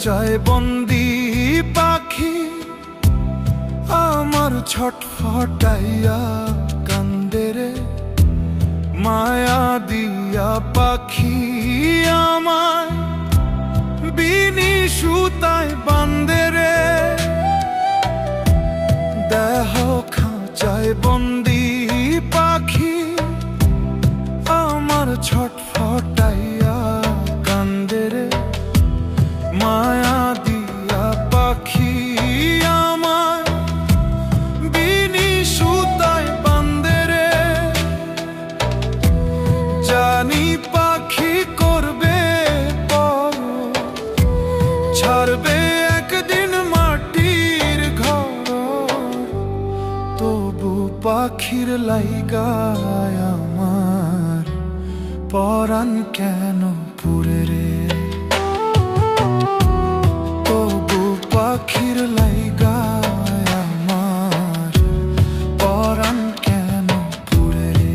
খাঁচায় বন্দি পাখি আমার ছটফটাইয়া কান্দে রে। মায়া দিয়া পাখি আমায় বিনি সুতায় বান্দে রে। দেহ খাঁচায় বন্দি পাখি আমার ছটফটাইয়া কান্দে রে। মায়া দিয়া পাখি আমায় বিনি সুতায় বান্দে রে। জানি পাখি করবে বড়, ছাড়বে একদিন মাটির ঘর। তবু পাখির লাইগায় আমার পরাণ কেন পুরে রে। তবু পাখির লাইগায় আমার পরাণ কেন পুরে রে।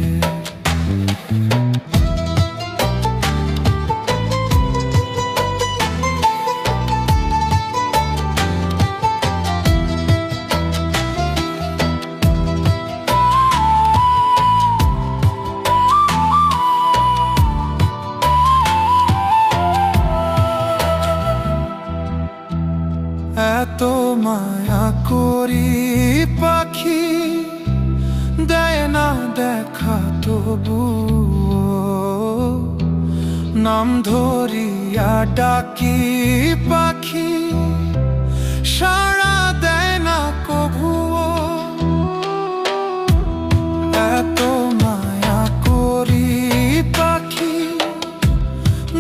এত মায়া করি পাখি দেয় না দেখা তবু। নাম ধরিয়া ডাকি পাখি সাড়া দেয় না কভুও। এত মায়া করি পাখি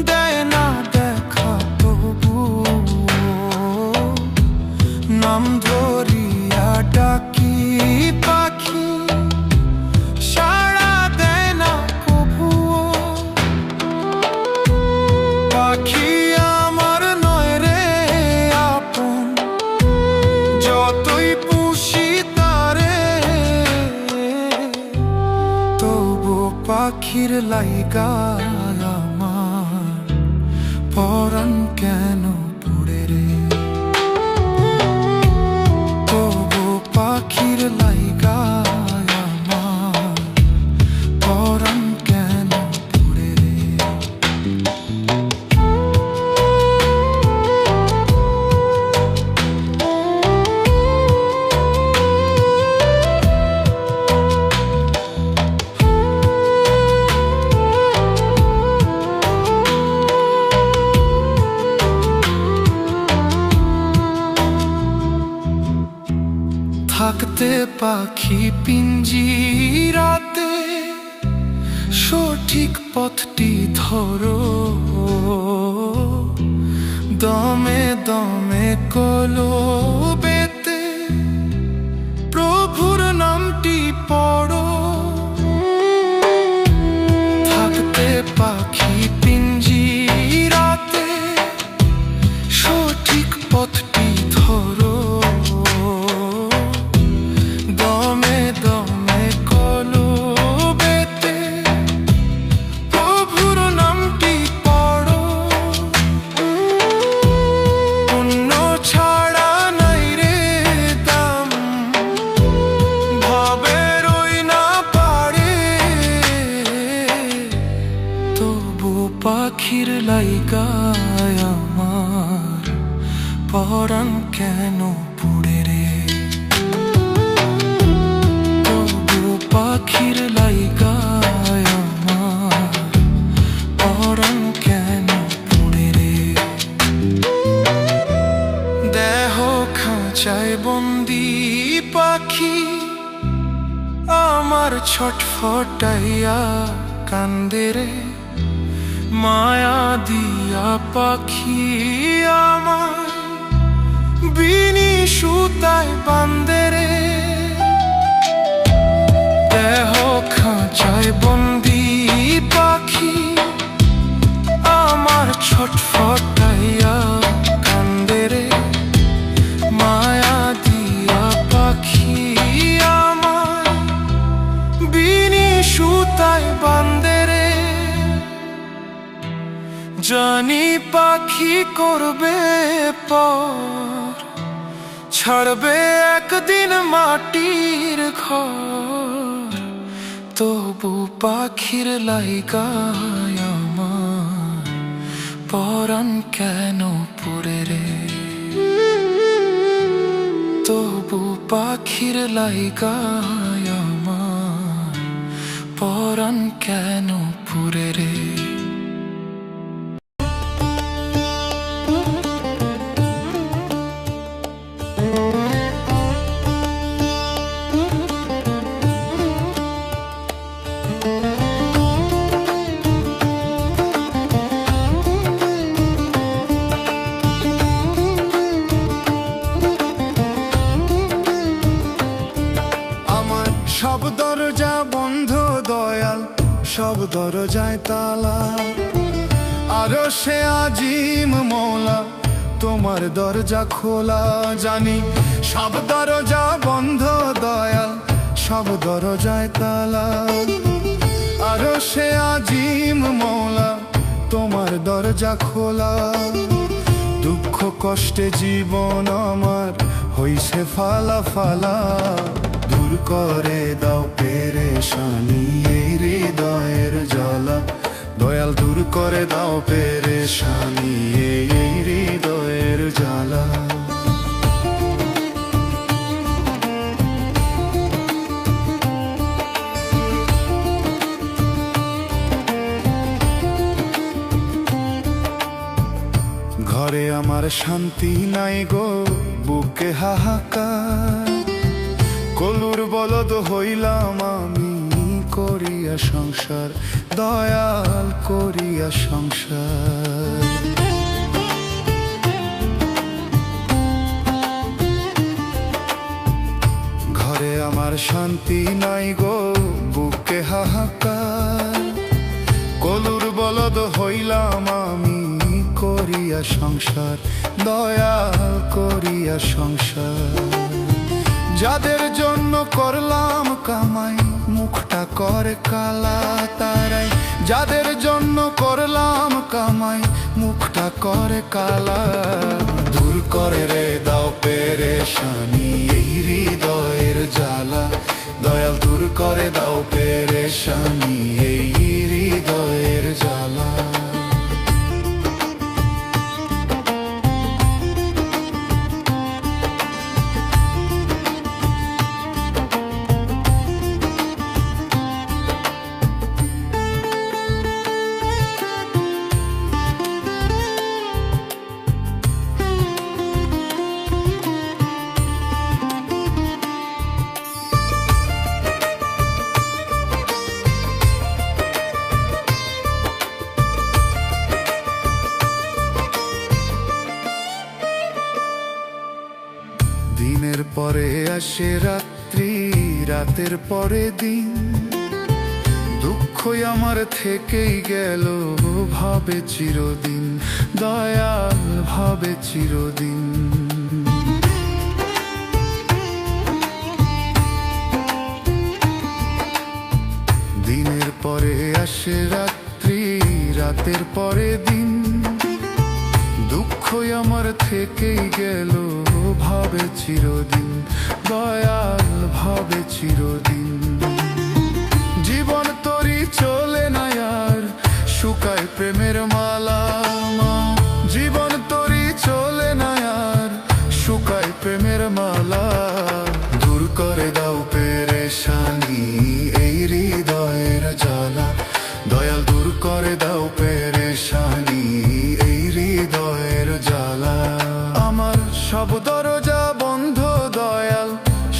দেয় না দেখা তবু। নাম ধরিয়া ডাকি পাখি সাড়া দেয় না কভুও। পাখি আমার নয় রে আপন, যতই পুষি তারে। তবু পাখির লাইগায় আমার পরাণ কেন পুড়ে রে। পাখির লাইগায় আমার পরাণ কেন পুড়ে রে। থাকতে পাখি পিঞ্জিরাতে সঠিক পথটি ধরো। দমে দমে কলবেতে প্রভুর নামটি পড়ো। থাকতে পাখি পিঞ্জিরাতে সঠিক পথটি ধরো। দমে দমে কলবেতে প্রভুর নামটি পড়ো। পুণ্য ছাড়া নাই রে দাম, ভবের ওই না পারে। তবু পাখির লাইগায় আমার পরাণ কেন পুড়ে রে। পাখির লাইগায় আমার পরাণ কেন পুড়ে রে। দেহ খাঁচায় বন্দি পাখি আমার ছটফটাইয়া কান্দে রে। মায়া দিয়া পাখি আমার বিনি সুতায় বান্দে রে। দেহ খাঁচায় বন্দি পাখি আমার ছটফটাইয়া কান্দে রে। মায়া দিয়া পাখি আমার বিনি সুতায় বান্দে রে। জানি পাখি করবে পর, ছাড়বে একদিন মাটির ঘর। তবু পাখির লাইগায় আমার পরাণ কেন পুরে রে? তবু পাখির লাইগায় আমার পরাণ কেন পুরে রে? সব দরজা বন্ধ দয়াল, সব দরজায় তালা। আরো সে আজিম মৌলা, তোমার দরজা খোলা। জানি সব দরজা বন্ধ দয়াল, সব দরজায় তালা। আরো সে আজিম মৌলা, তোমার দরজা খোলা। দুঃখ কষ্টে জীবন আমার হইছে ফালা ফালা। দূর করে দাও পেরেশানি এই হৃদয়ের জ্বালা। দয়াল দূর করে দাও পেরেশানি এই হৃদয়ের জ্বালা। ঘরে আমার শান্তি নাই গো, বুকে হাহাকার। কলুর বলদ হইলাম আমি, করিয়া সংসার দয়াল করিয়া সংসার। ঘরে আমার শান্তি নাই গো, বুকে হাহাকার। কলুর বলদ হইলাম আমি, করিয়া সংসার দয়াল করিয়া সংসার। যাদের জন্য করলাম কামাই, মুখটা করে কালা তারাই। যাদের জন্য করলাম কামাই, মুখটা করে কালা। দূর করে রে দাও পেরেশানি এই হৃদয়ের জ্বালা। দয়াল দূর করে দাও পেরেশানি এই হৃদয়ের জ্বালা। দিনের পরে আসে রাত্রি, রাতের পরে দিন। দুঃখই আমার থেকেই গেল ভাবে চিরদিন। দয়াল ভাবে চিরদিন। দিনের পরে আসে রাত্রি, রাতের পরে দিন। দুঃখই আমার থেকেই গেল ভাবে চিরদিন। দয়াল ভাবে চিরদিন। জীবন তরি চলে না আর, শুকায় প্রেমের মালা। জীবন তরি চলে না আর, শুকায় প্রেমের মালা। দূর করে দাও পেরেশানি এই হৃদয়ের জ্বালা। দয়াল দূর করে দাও পেরেশানি এই হৃদয়ের জ্বালা। আমার সব দরজা বন্ধ দয়াল,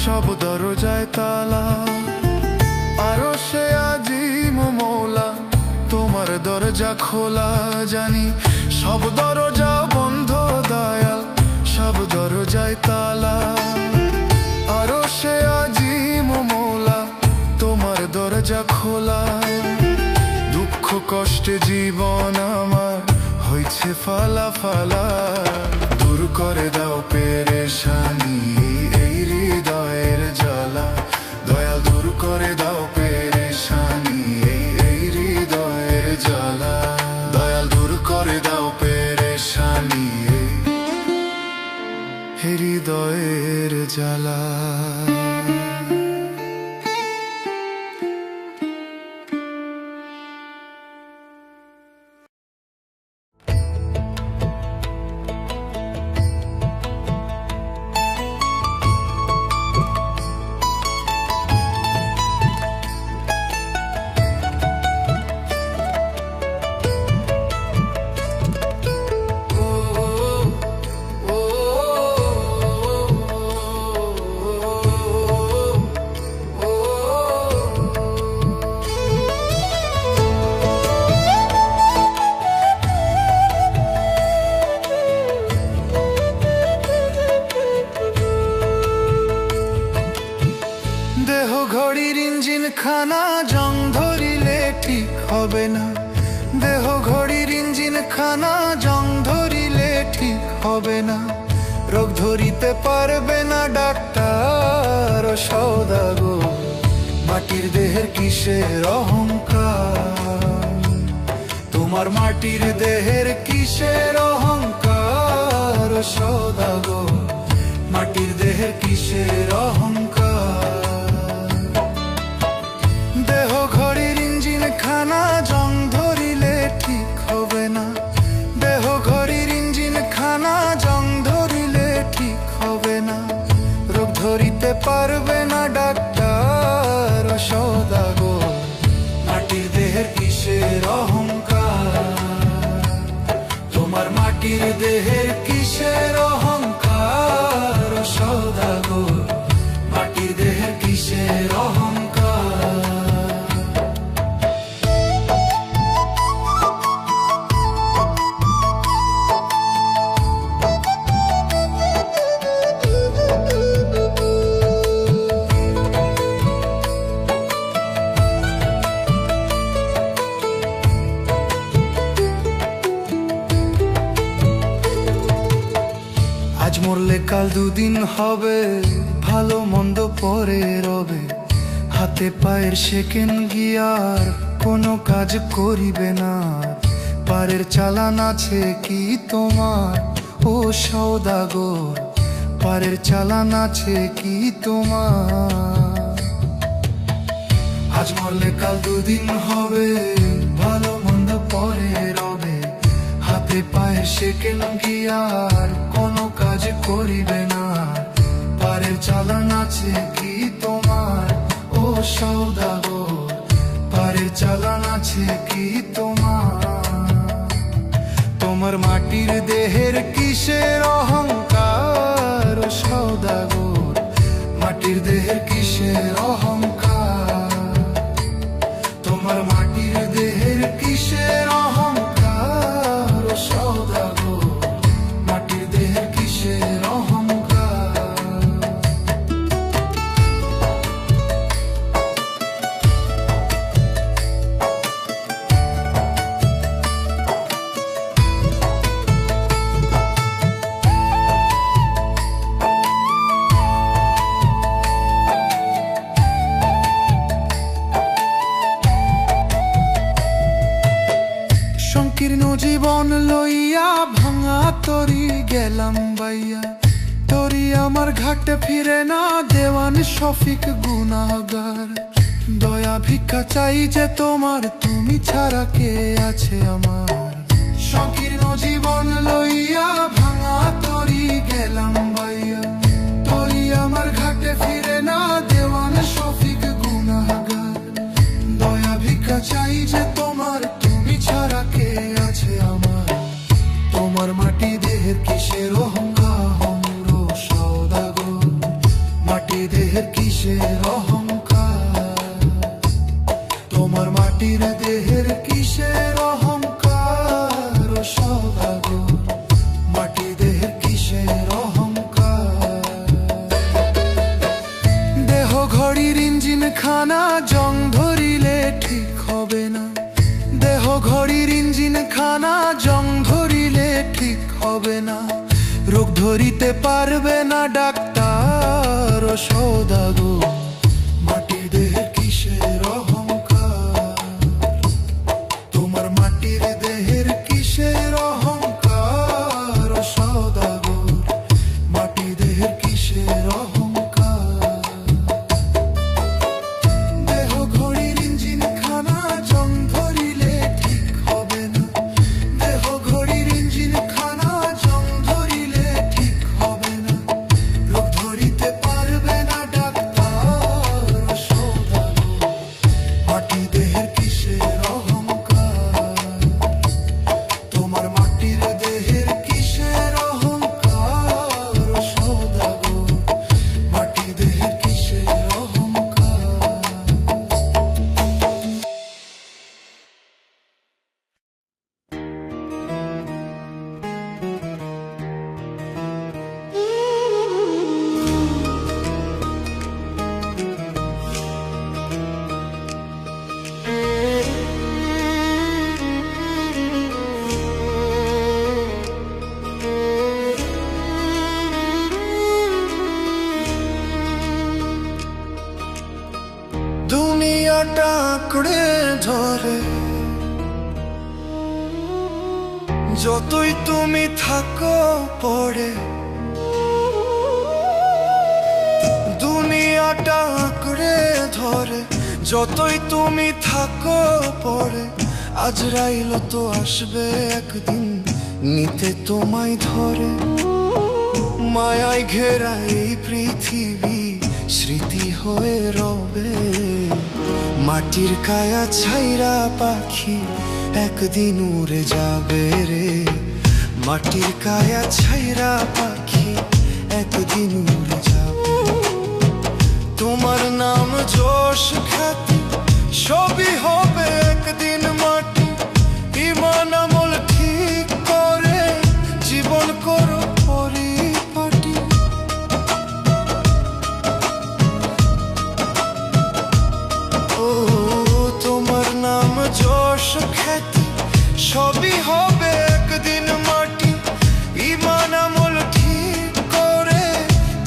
সব দরজায় তালা। আরো সে আজিম মৌলা, তোমার দরজা খোলা। জানি সব দরজা বন্ধ দয়াল, সব দরজায় তালা। আরো সে আজিম মৌলা, তোমার দরজা খোলা। দুঃখ কষ্টে জীবন আমার হইছে ফালা ফালা। দূর করে দাও পেরেশানি এই হৃদয়ের জ্বালা। দয়াল দূর করে দাও পেরেশানি এই হৃদয়ের জ্বালা। দয়াল দূর করে দাও পেরেশানি হৃদয়ের জ্বালা। দেহ ঘড়ির ইঞ্জিন খানা জং ধরিলে ঠিক হবে না, দেহ ঘড়ির ইঞ্জিন খানা জং ধরিলে ঠিক হবে না। রোগ ধরিতে পারবে না ডাক্তার ও সওদাগর, মাটির দেহের কিসের অহংকার? তোমার মাটির দেহের কিসের অহংকার ও সওদাগর, মাটির দেহের কিসের অহংকার? দেহ ঘড়ির ইঞ্জিন খানা জং ধরিলে ঠিক হবে না, দেহ ঘড়ির ইঞ্জিন খানা জং ধরিলে ঠিক হবে না। রোগ ধরিতে পারবে না ডাক্তার ও সওদাগর, মাটির দেহের কিসের অহংকার? তোমার মাটির দেহের কিসের অহংকার ও সওদাগর, মাটির দেহের কিসের অহংকার? আজ মরলে কাল দুদিন হবে, ভালো মন্দ পরে রবে। হাতে পায়ের সেকেন্ড গিয়ার কোনো কাজ করিবে না। পারের চালান আছে কি তোমার ও সওদাগর, পারের চালান আছে কি তোমার? আজ মরলে কাল দুদিন হবে, ভালো মন্দ পরে রবে। হাতে পায়ের সেকেন্ড গিয়ার কোনো কাজ করিবে না। পারের চালান আছে কি তোমার ও সওদাগর, পারের চালান আছে কি তোমার? তোমার মাটির দেহের কিসের অহংকার ও সওদাগর, মাটির দেহের কিসের অহংকার? তোমার মাটির দেহের কিসের অহংকার ও সওদাগর, মাটির দেহের কিসের অহংকার? সংকীর্ণ জীবন লইয়া ভাঙা তরি গেলাম বাইয়া, তরি আমার ঘাটে ফিরে না দেওয়ান শফিক গুনাহগার। দয়া ভিক্ষা চাই যে তোমার, তুমি ছাড়া কে আছে আমার? সংকীর্ণ জীবন লইয়া ভাঙা তরি গেলাম বাইয়া, তরি আমার ঘাটে ফিরে না দেওয়ান শফিক গুনাহগার। দয়া ভিক্ষা চাই যে তোমার, তুমি ছাড়া কে আছে আমার? তোমার মাটি দেহের কিসের অহংকার ও সওদাগর, মাটি দেহের কিসের অহংকার? তোমার মাটির দেহের কিসের অহংকার ও সওদাগর, মাটি দেহের কিসের অহংকার? দেহ ঘড়ির ইঞ্জিন খানা জং ধরিলে ঠিক হবে না, দেহ ঘড়ির ইঞ্জিন খানা জং ধরিলে ঠিক হবে না। রোগ ধরিতে পারবে না ডাক্তার ও সওদাগর, মাটির দেহের কিসের অহংকার? তোমার মাটির দেহের কিসের অহংকার? আঁকড়ে ধরে। যতই তুমি থাকো পড়ে, দুনিয়াটা আঁকড়ে ধরে। যতই তুমি থাকো পড়ে, আজরাইল তো আসবে একদিন নিতে তোমায় ধরে। মায়ায় ঘেরা এই পৃথিবী স্মৃতি হয়ে রবে। মাটির কায়া ছাইরা পাখি একদিন উড়ে যাবে রে। মাটির কায়া ছাইরা পাখি একদিন উড়ে যাবে। তোমার নাম যশ খ্যাতি সবই হবে একদিন মাটি। ইমান আমল ঠিক করে জীবন করো পরিপাটি। ও তোমার নাম যশ খ্যাতি সবই হবে একদিন মাটি। ইমান আমল ঠিক করে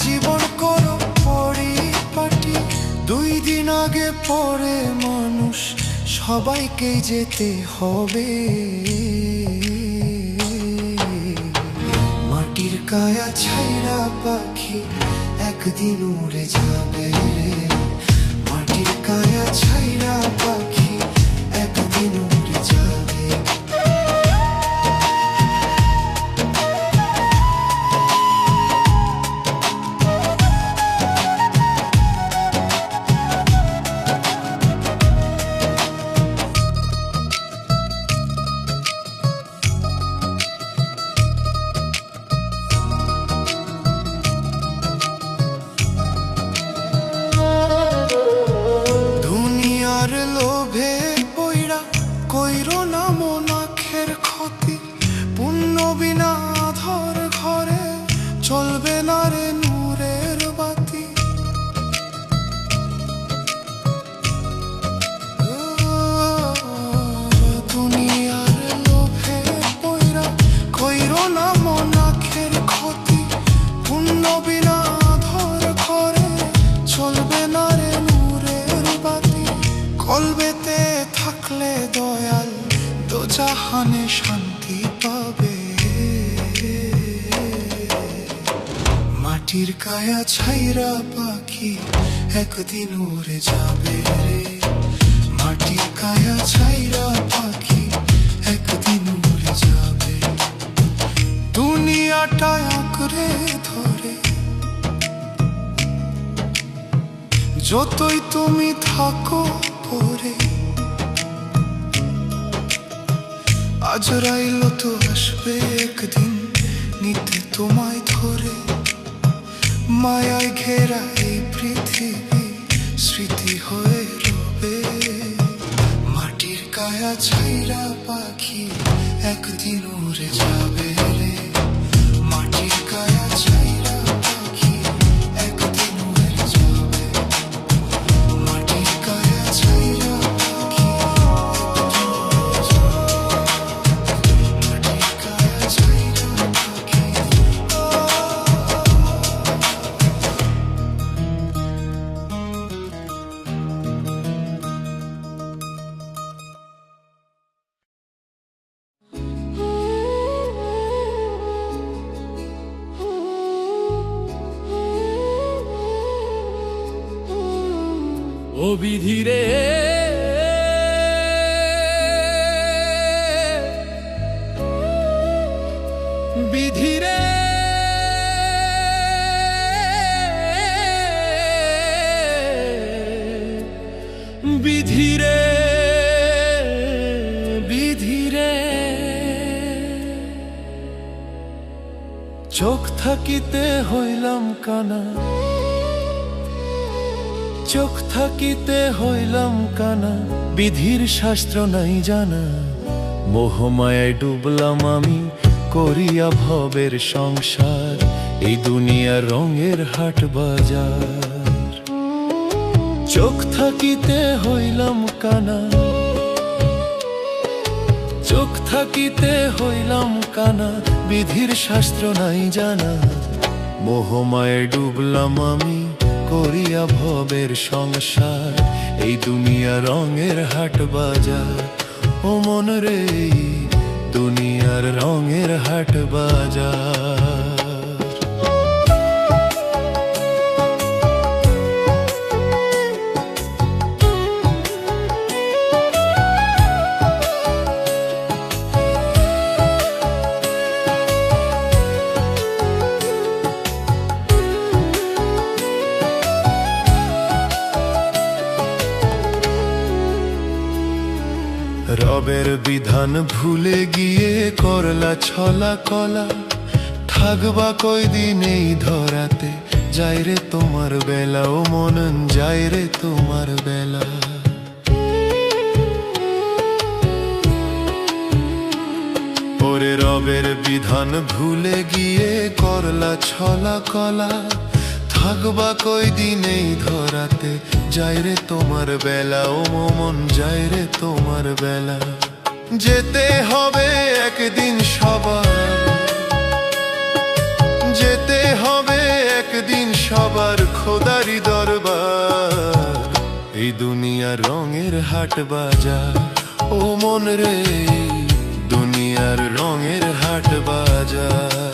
জীবন করো পরিপাটি। 2 দিন আগে পরে মানুষ সবাইকে যেতে হবে। মাটির কায়া ছাইরা পাখি একদিন উড়ে যাবে রে। মাটির কায়া ছাইরা পাখি একদিন উড়ে যাবে। দুনিয়ার লোভে পইড়া কইরো না মন আখের ক্ষতি। পুণ্য বিনা ধর ঘরে চলবে না রে নূরের বাতি। দুনিয়ার লোভে পইড়া কইরো না মন আখের ক্ষতি। পুণ্য বিনা ধর ঘরে চলবে না রে নূরের বাতি। কলবেতে থাকলে দয়াল দোজাহানে শান্তি পাবে। মাটির কায়া ছাইরা পাখি একদিন উড়ে যাবে রে। মাটির কায়া ছাইরা পাখি একদিন উড়ে যাবে। দুনিয়াটা আঁকড়ে ধরে, যতই তুমি থাকো পরে। আজরাইল তো আসবে একদিন নিতে তোমায় ধরে। মায়ায় ঘেরা এই পৃথিবী স্মৃতি হয়ে রবে। মাটির কায়া ছাইরা পাখি একদিন উড়ে যাবে রে। মাটির কায়া ছাইরা পাখি একদিন উড়ে যাবে। মাটির কায়া ছাইরা পাখি একদিন উড়ে যাবে। মাটির কায়া ছাইরা পাখি। ও বিধিরে বিধিরে বিধিরে বিধিরে চোখ থাকিতে হইলাম কানা। চোখ থাকিতে হইলাম কানা, বিধির শাস্ত্র নাই জানা। মোহমায়ায় ডুবলাম আমি করিয়া ভবের সংসার। এই দুনিয়ার রঙের হাট বাজার। চোখ থাকিতে হইলাম কানা, চোখ থাকিতে হইলাম কানা, বিধির শাস্ত্র নাই জানা। মোহমায়ায় ডুবলাম আমি করিয়া ভবের সংসার, এই দুনিয়া রঙের হাট বাজার। ও মন রে, দুনিয়ার রঙের হাট বাজার। রবের বিধান ভুলে গিয়ে করলা ছলা কলা, থাকবা কয়দিন এই ধরাতে, যাই রে তোমার বেলা। ও মন যাই রে তোমার বেলা। ওরে রবের বিধান ভুলে গিয়ে করলা ছলা কলা, থাকবা কয়দিন এই ধরাতে, যাই রে তোমার বেলা। ও মন যাই রে তোমার বেলা। যেতে হবে একদিন সবার, যেতে হবে একদিন সবার খোদারি দরবার, এই দুনিয়ার রঙের হাট বাজার। ও মন রে, দুনিয়ার রঙের হাট বাজার।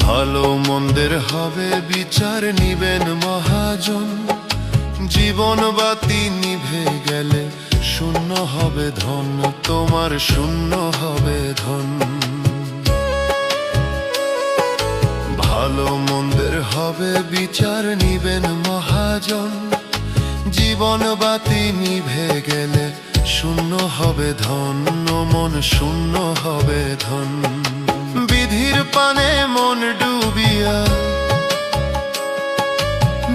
ভালো মন্দের হবে বিচার নিবেন মহাজন, জীবন বাতি নিভে গেলে শূন্য হবে ধন, তোমার শূন্য হবে ধন। ভালো মন্দের হবে বিচার নিবেন মহাজন, জীবন বাতি নিভে গেলে শূন্য হবে ধন, মন শূন্য হবে ধন। বিধির পানে মন ডুবিয়া,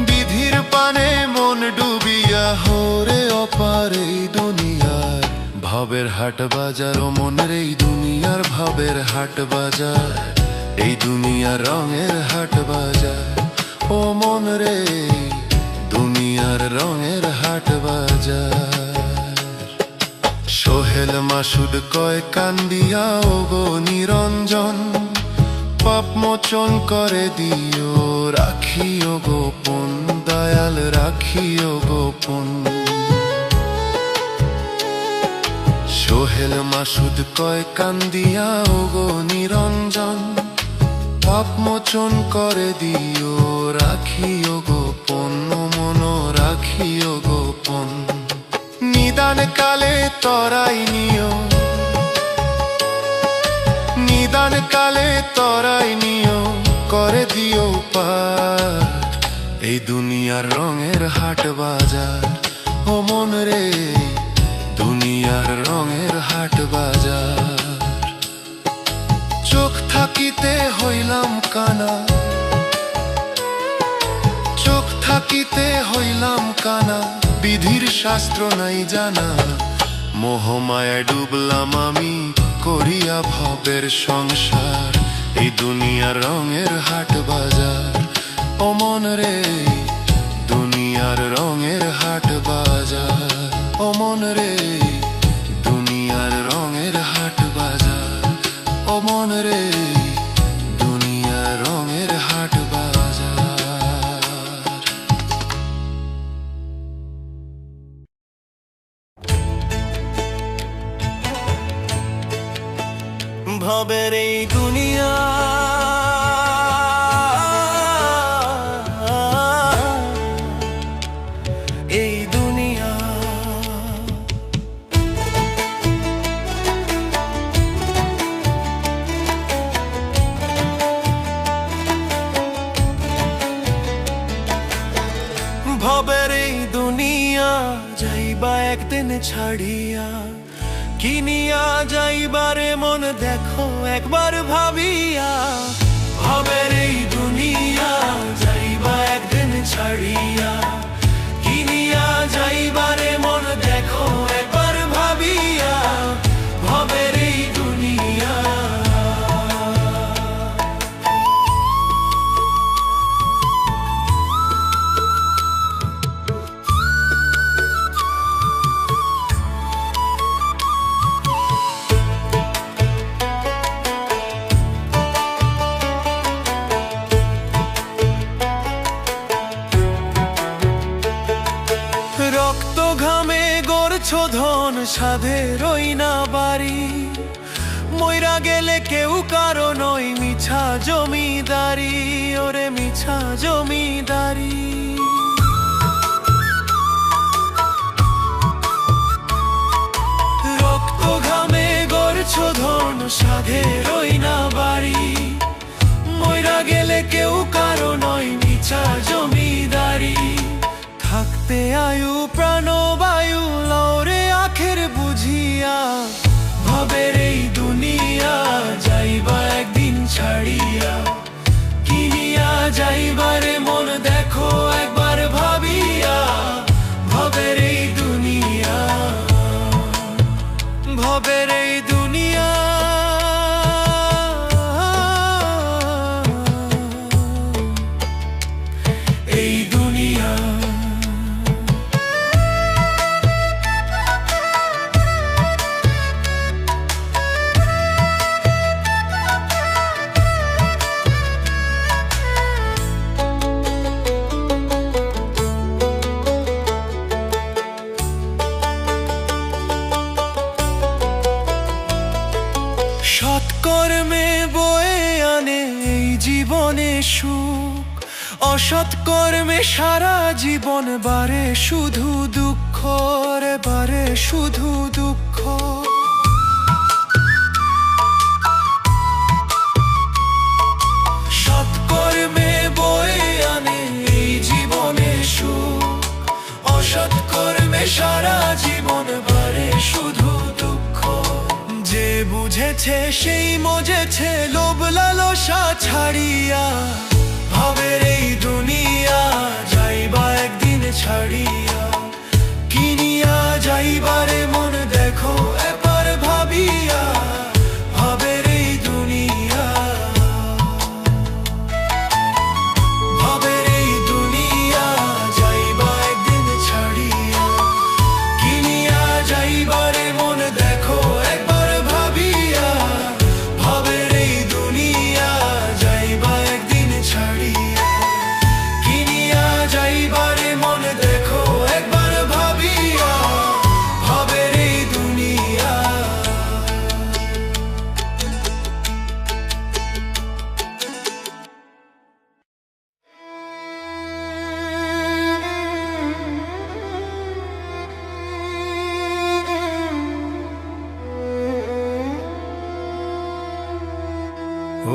বিধির পানে মন ডুবিয়া, হোরে অপার এই দুনিয়ার ভাবের হাট বাজার। ও মনের এই দুনিয়ার ভাবের হাট বাজার, এই দুনিয়ার রঙের হাট বাজার। ও মন রে, দুনিয়ার রঙের হাট বাজার। সোহেল মাসুদ কয় কান্দিয়া, ও গো নিরঞ্জন, পাপ মোচন করে দিও, রাখিও গোপন, দয়াল রাখিও গোপন। সোহেল মাসুদ কয় কান্দিয়া, ও গো নিরঞ্জন, পাপ মোচন করে দিও, রাখিও গোপন, মন রাখিও গোপন। নিদান কালে তরাই নিও, নিদান কালে তরাই নিও, করে দিও পার, এই দুনিয়ার রঙের হাট বাজার। ও মন রে, দুনিয়ার রঙের হাট বাজার। চোখ থাকিতে হইলাম কানা, চোখ থাকিতে হইলাম কানা, বিধির শাস্ত্র নাই জানা, মোহমায়ায় ডুবলাম আমি করিয়া ভবের সংসার, এই দুনিয়ার রঙের হাট বাজার। ও মন রে, দুনিয়ার রঙের হাট বাজার। ও মন রে, দুনিয়ার রঙের হাট বাজার। ও মন রে, দুনিয়ার রঙের হাট বাজার। ভবের এই দুনিয়া, এই দুনিয়া ভবের এই দুনিয়া, যাইবা একদিন ছাড়িয়া, কিনিয়া যাইবারে মন দেখো একবার ভাবিয়া। ভবের এই দুনিয়া, যাইবা একদিন ছাড়িয়া, কিনিয়া যাইবারে মন দেখো একবার ভাবিয়া। ভবের এই দুনিয়া, গড়ছো ধন সাধেরই না বাড়ি, মইরা গেলে কেউ কারো নয় মিছা জমিদারি, ওরে মিছা জমিদারি। রক্ত ঘামে গড়ছো ধন সাধেরই না বাড়ি, মইরা গেলে কেউ কারো নয় মিছা জমিদারি। থাকতে আয়ু প্রাণবায়ু লওরে আখের বুঝিয়া, ভাবের এই দুনিয়া যাইবা একদিন ছাড়িয়া। কিনিয়া যাইবারে মন দেখো একবার ভাবিয়া, ভাবের এই দুনিয়া, ভাবের এই দুনিয়া। এই দুনিয়া সৎকর্মে বয়ে আনে এই জীবনে সুখ, অসৎকর্মে সারা জীবন বারে শুধু দুঃখ রে বারে শুধু দুঃখ। সৎকর্মে বয়ে আনে এই জীবনে সুখ, অসৎকর্মে সারা জীবন বারে শুধু দুঃখ। যে বুঝেছে সেই মজেছে লোভ লালসা ছাড়িয়া, ভাবের এই দুনিয়া যাইবা একদিন ছাড়িয়া। কিনিয়া যাইবারে মন দেখো একবার ভাবিয়া, ভাবের এই দুনিয়া, ভাবের এই দুনিয়া যাইবা একদিন ছাড়িয়া। কিনিয়া যাইবারে মন দেখো একবার ভাবিয়া, ভাবের এই দুনিয়া যাইবা একদিন ছাড়িয়া। কিনিয়া যাইবারে মন দেখো একবার ভাবিয়া, ভাবের এই দুনিয়া।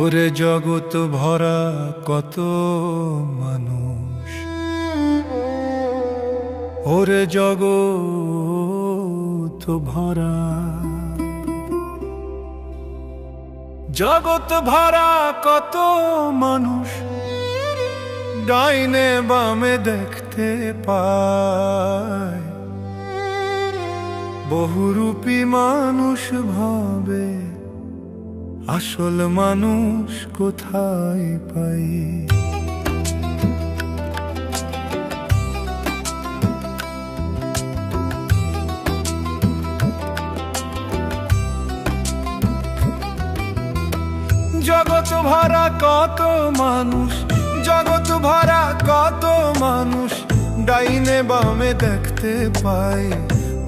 ওরে জগৎ ভরা কত মানুষ, ওরে জগৎ ভরা, জগৎ ভরা কত মানুষ, ডাইনে বামে দেখতে পায়। বহুরূপী মানুষ ভাবে আসল মানুষ কোথায় পাই। জগৎ ভরা কত মানুষ, জগৎ ভরা কত মানুষ, ডাইনে বামে দেখতে পাই।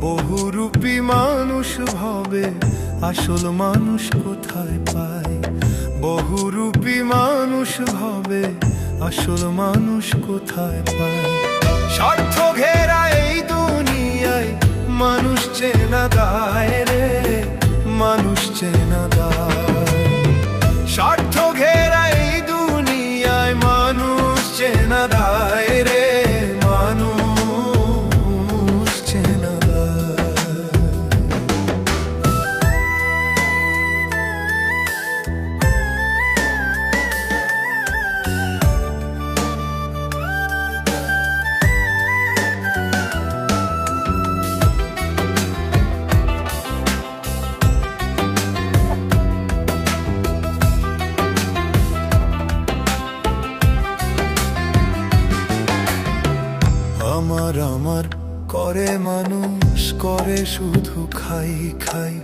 বহুরূপী মানুষ ভাবে আসল মানুষ কোথায় পাই। বহুরূপী মানুষ ভাবে আসল মানুষ কোথায় পাই। স্বার্থ ঘেরা এই দুনিয়ায় মানুষ চেনা দায় রে, মানুষ চেনা দায়। স্বার্থ ঘেরা এই দুনিয়ায় মানুষ চেনা দায় রে, মানুষ চেনা দায়। আমার আমার করে মানুষ করে শুধু খাই খাই।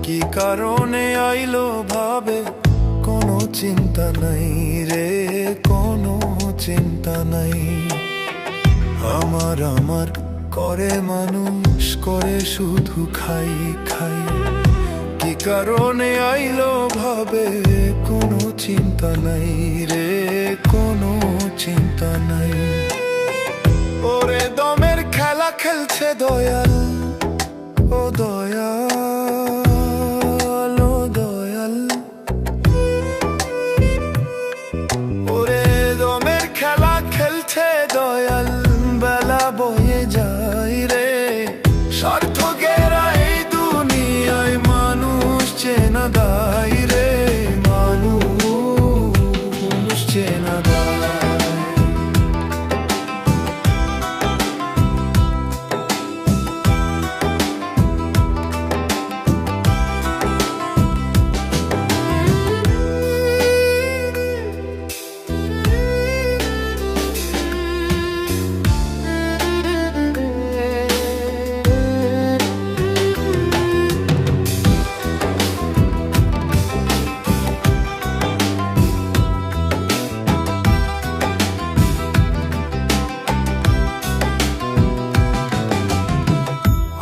কি কারণে আইলো ভাবে কোনো চিন্তা নাই রে, কোনো চিন্তা নাই। আমার আমার করে মানুষ করে শুধু খাই খাই, কি কারণে আইলো ভাবে কোনো চিন্তা নাই রে, কোনো চিন্তা নাই। ওরে দমের খেলা খেলছে দয়াল, ও দয়াল, ও দয়াল। ওরে দমের খেলা খেলছে দয়াল, বেলা বয়ে যায় রে। স্বার্থ ঘেরা এই দুনিয়ায় মানুষ চেনা দায় রে, মানুষ চেনা দায়।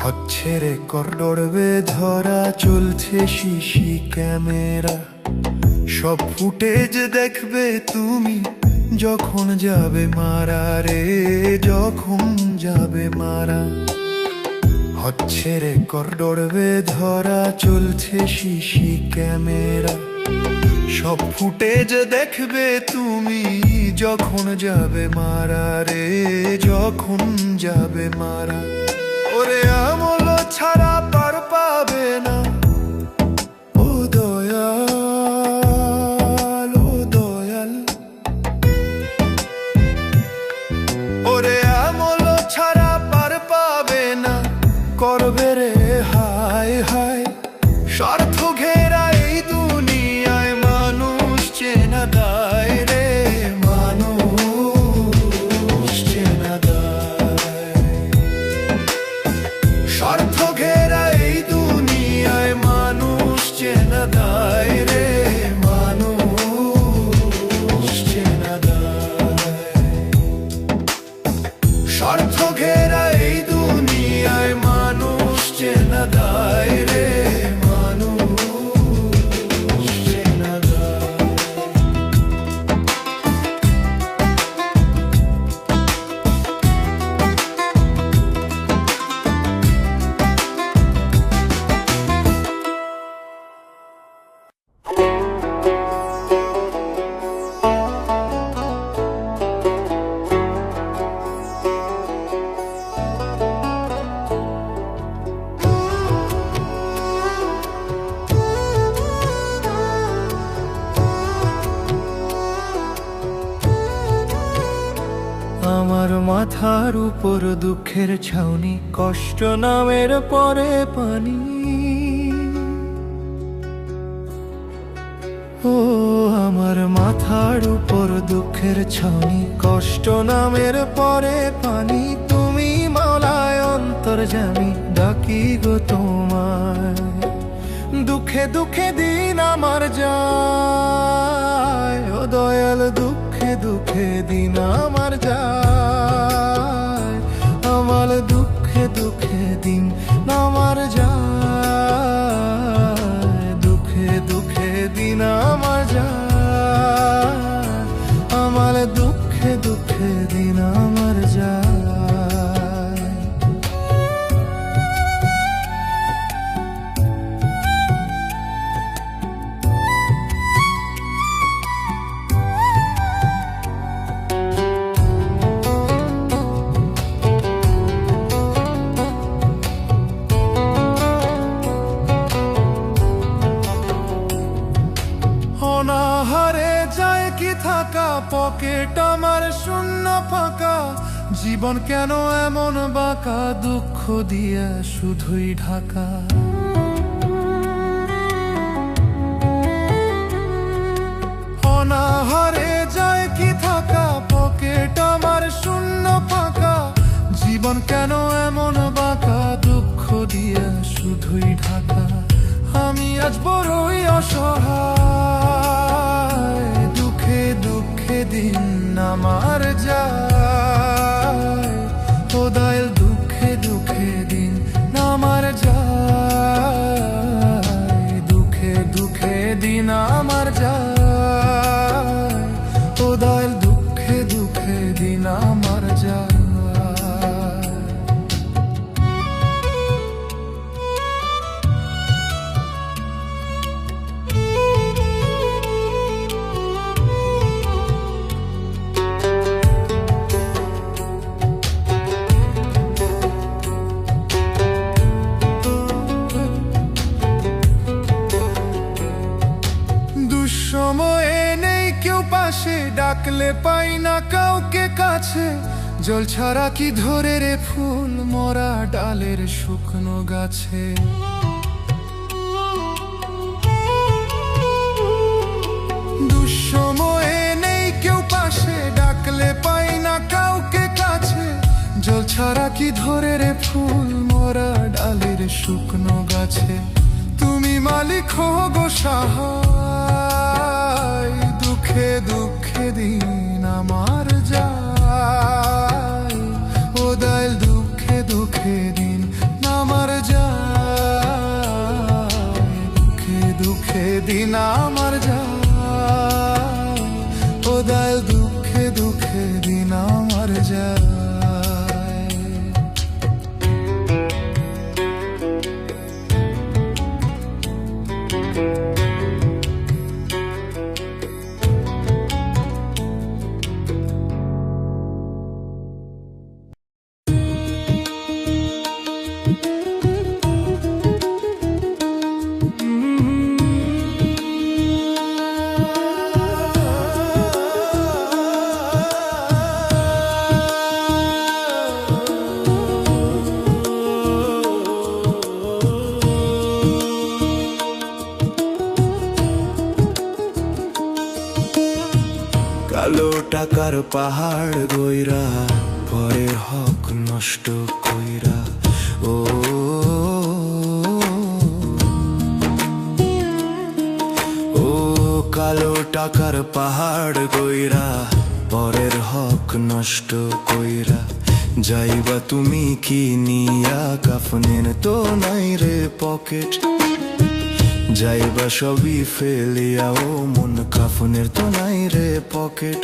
হচ্ছে রেকর্ডর ধরা, চলছে শিশি ক্যামেরা, সব ফুটেজ দেখবে তুমি যখন যাবে মারা রে, যখন যাবে মারা। হচ্ছে রেকর্ডর ধরা, চলছে শিশি ক্যামেরা, সব ফুটেজ দেখবে তুমি যখন যাবে মারা রে, যখন যাবে মারা। ওরে আমল ছাড়া পার পাবে না, ও দয়াল, ও দয়াল। ওরে আমল ছাড়া পার পাবে না, করবে রে হায় হায়। স্বার্থ ঘেরা এই দুনিয়ায় মানুষ চেনা দায় রে, মানুষ চেনা দায়। স্বার্থ ঘেরা এই দুনিয়ায় মানুষ চেনা দায় রে, মানুষ চেনা দায়। স্বার্থ ঘেরা এই দুনিয়ায় মানুষ চেনা দায় রে, মানুষ চেনা দায়। আমার মাথার উপর দুঃখের ছাউনি, কষ্ট নামের পরে পানি। ও আমার মাথার উপর দুঃখের ছাউনি, কষ্ট নামের পরে পানি। তুমি মাওলায় অন্তর্যামী, ডাকি গো তোমায়। দুঃখে দুঃখে দিন আমার যায়, ও দয়াল দুঃখে দুঃখে দিন আমার যায়। আমার দুঃখে দুঃখে দিন আমার যায়, দুঃখে দুঃখে দিন আমার যায়। আমার দুঃখে দুঃখে দিন আমার যায়। অনাহারে যায় কি থাকা, পকেট আমার শূন্য ফাঁকা। জীবন কেন এমন বাঁকা, দুঃখ দিয়া শুধুই ঢাকা। অনাহারে যায় কি থাকা, পকেট আমার শূন্য ফাঁকা। জীবন কেন এমন বাঁকা, দুঃখ দিয়া শুধুই ঢাকা। আমি আজ বড়ই অসহায়, দুঃখে দুঃখে দিন আমার যায়। ও দয়াল দুঃখে কেউ পাশে, ডাকলে পাই না কাউকে কাছে। জল ছাড়া কি ধরে রে ফুল মরা ডালের শুকনো গাছে। দুঃসময়ে নেই কেউ পাশে, ডাকলে পাই না কাউকে কাছে। জল ছাড়া কি ধরে রে ফুল মরা ডালের শুকনো গাছে। তুমি মালিক হো গো সহায়, দুঃখে দুঃখে দিন আমার যায়। ও দয়াল দুঃখে দুঃখে দিন আমার যায়। দুঃখে দুঃখে দিন আমার যায়। ও দয়াল দুঃখে দুঃখে দিন আমার যায়। কালো টাকার পাহাড় গইরা পরের হক নষ্ট কইরা। ও ও কালো টাকার পাহাড় গইরা পরের হক নষ্ট কইরা। যাইবা তুমি কি নিয়া, কাফনের তো নাই রে পকেট। যাইবা সবই ফেলিয়া ও মন, কাফনের তো নাই রে পকেট।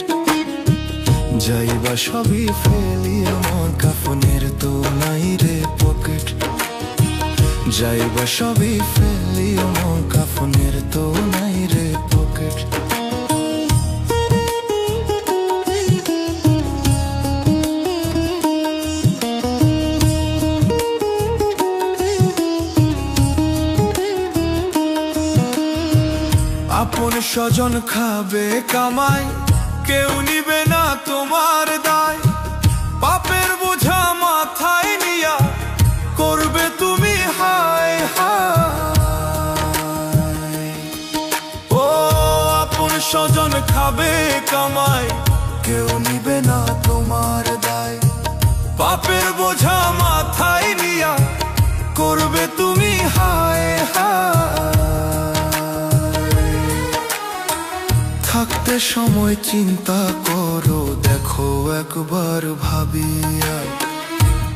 যাইবা সবই ফেলিয়া মন, কাফনের তো নাই রে পকেট। যাইবা সবই ফেলিয়া মন, কাফনের তো নাই রে পকেট। আপন স্বজন খাবে কামাই, কেউ নিবে না তোমার দায়। পাপের বোঝা মাথায় নিয়া করবে তুমি হায় হায়। ও আপন স্বজন খাবে কামাই, কেউ নিবে না তোমার দায়। পাপের বোঝা মাথায় নিয়া করবে তুমি হায় হায়। থাকতে সময় চিন্তা করো, দেখো একবার ভাবিয়া।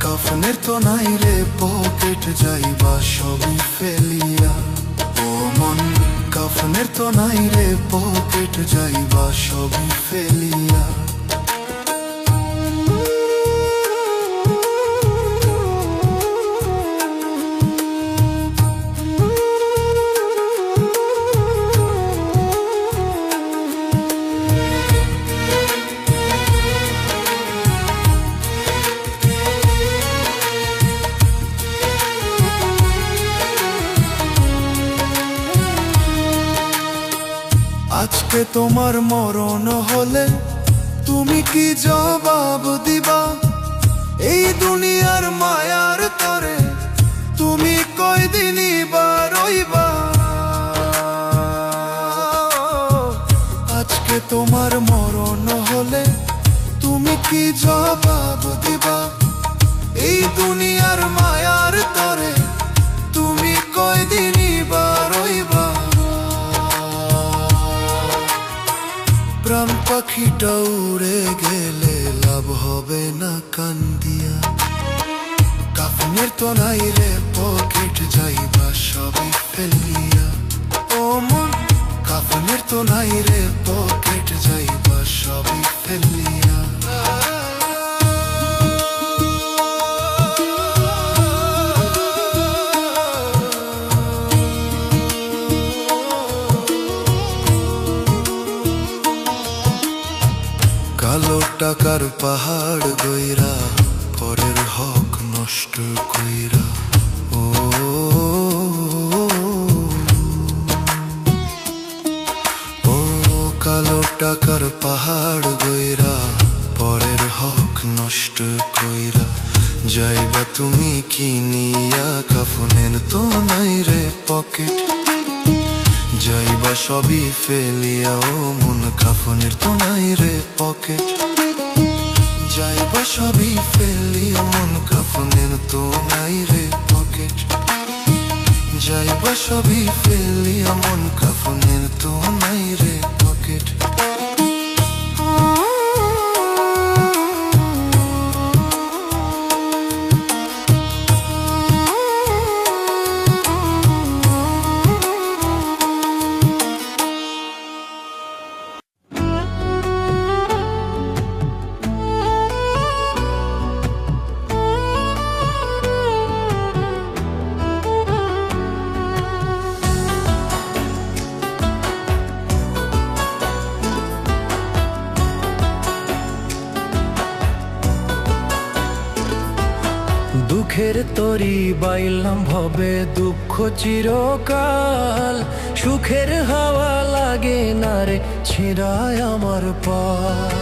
কাফনের তো নাই রে পকেট, যাইবা সবই ফেলিয়া। ও মন কাফনের তো নাই রে পকেট, যাইবা সবই ফেলিয়া। আজকে তোমার মরণ হলে তুমি কি জবাব দিবা? এই দুনিয়ার মায়ার তরে তুমি কয়দিনই বা রইবা? আজকে তোমার মরণ হলে তুমি কি জবাব দিবা? এই দুনিয়ার মায়ার তরে তুমি কয়দিনই বা রইবা? প্রাণ পাখিটা উড়ে গেলে লাভ হবে না কান্দিয়া। কাফনের তো নাই রে পকেট, যাইবা সবই ফেলিয়া। ও মন কাফনের তো নাই রে পকেট, যাইবা সবই ফেলিয়া। কালো টাকার পাহাড় গইরা পরের হক নষ্ট কইরা। ও ও কালো টাকার পাহাড় গইরা পরের হক নষ্ট কইরা যাইবা তুমি কিনিয়া কাফনের তো নাই রে পকেট যাইবা সবই ফেলিয়া ও মন কাফনের তো নাই রে পকেট যাইবা সবই ফেলিয়া মন কাফনের তো নাই রে পকেট যাইবা সবই ফেলিয়া মন কাফনের তো নাই রে পকেট দুঃখের তরি বাইলাম ভবে দুঃখ চিরকাল সুখের হাওয়া লাগে না রে ছিঁড়ায় আমার পাল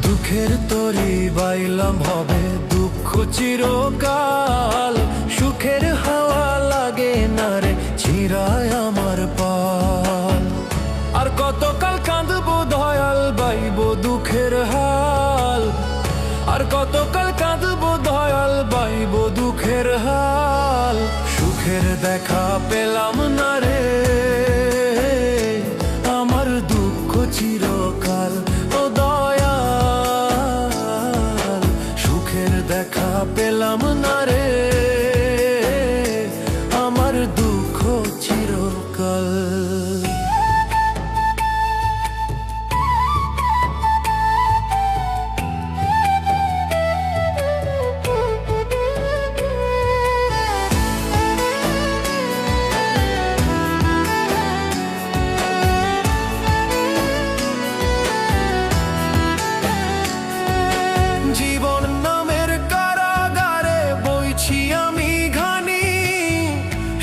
দুঃখের তরি বাইলাম ভবে দুঃখ চিরকাল সুখের হাওয়া লাগে না রে ছিঁড়ায় আমার পাল আর কতকাল কাঁদবো দয়াল বাইব দুঃখের হাল আর কতকাল কাঁদবো দয়াল বাইব দুঃখের হাল সুখের দেখা পেলাম না রে আমার দুঃখ চিরকাল ও দয়াল সুখের দেখা পেলাম না রে আমার দুঃখ চিরকাল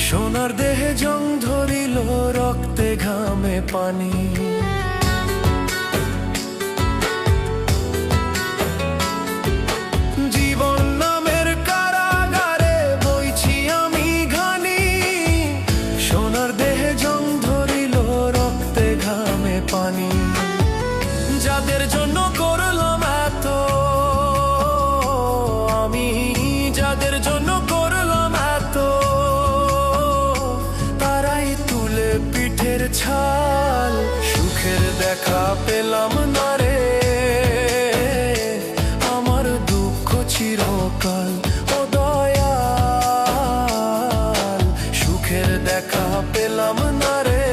সোনার দেহে জং ধরিল রক্তে ঘামে পানি জীবন নামের কারাগারে বইছি আমি ঘানি সোনার দেহে জং ধরিল রক্তে ঘামে পানি যাদের জন্য করলাম এত আমি যাদের জন্য করলাম এত পিঠের ছাল সুখের দেখা পেলাম না রে আমার দুঃখ চিরকাল ও দয়াল সুখের দেখা পেলাম না রে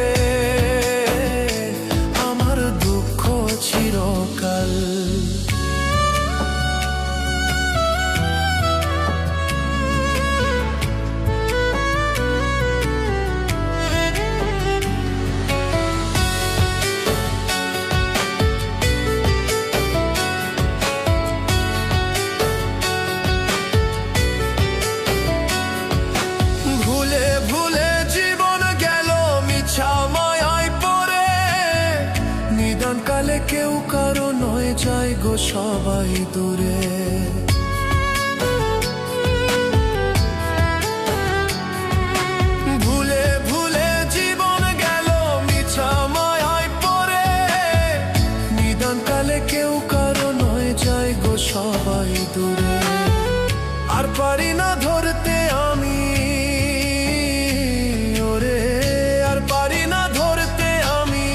আমার দুঃখ চিরকাল কালে কেউ কারো নয় যায় গো সবাই দূরে ভুলে ভুলে জীবন গেল মিছা মায়ায় পড়ে নিদান কালে কেউ কারো নয় যায় গো সবাই দূরে আর পারি না ধরতে আমি ওরে আর পারি না ধরতে আমি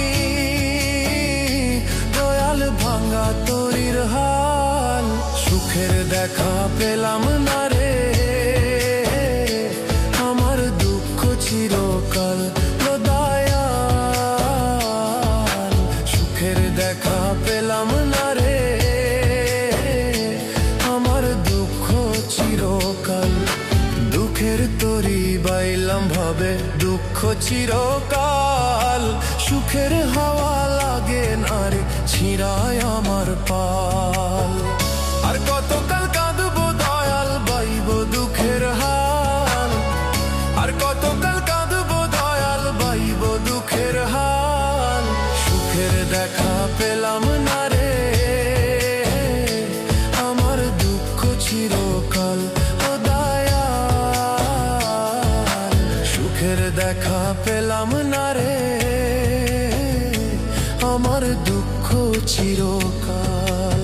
ভাঙা তরির হাল সুখের দেখা পেলাম না রে আমার দুঃখ চিরকাল ও দয়াল সুখের দেখা পেলাম না রে আমার দুঃখ চিরকাল দুঃখের তরি বাইলাম ভাবে দুঃখ চিরকাল সুখের হাওয়া লাগে না রে ছিঁড়ায় আমার পাল আর কতকাল কাঁদবো দয়াল বাইব দুঃখের হাল আর কতকাল কাঁদবো দয়াল বাইব দুঃখের হাল সুখের দেখা পেলাম চিরকাল।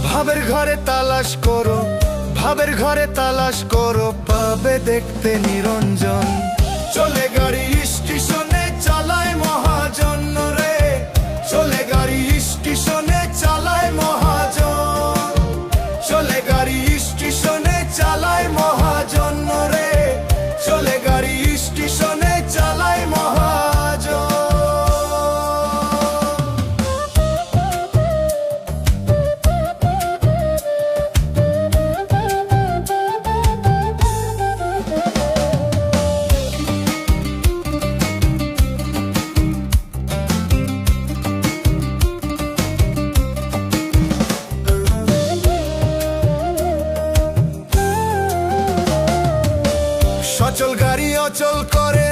ভাবের ঘরে তালাশ করো, ভাবের ঘরে তালাশ করো, পাবে দেখতে নিরঞ্জন। চলে গাড়ি স্টেশনে চালায় মহাজন রে, চলে গাড়ি স্টেশনে চালায় মহাজন, চলে গাড়ি স্টেশনে চালায় মহাজন রে, চলে গাড়ি স্টেশনে চালায় মহাজন। সচল গাড়ি অচল করে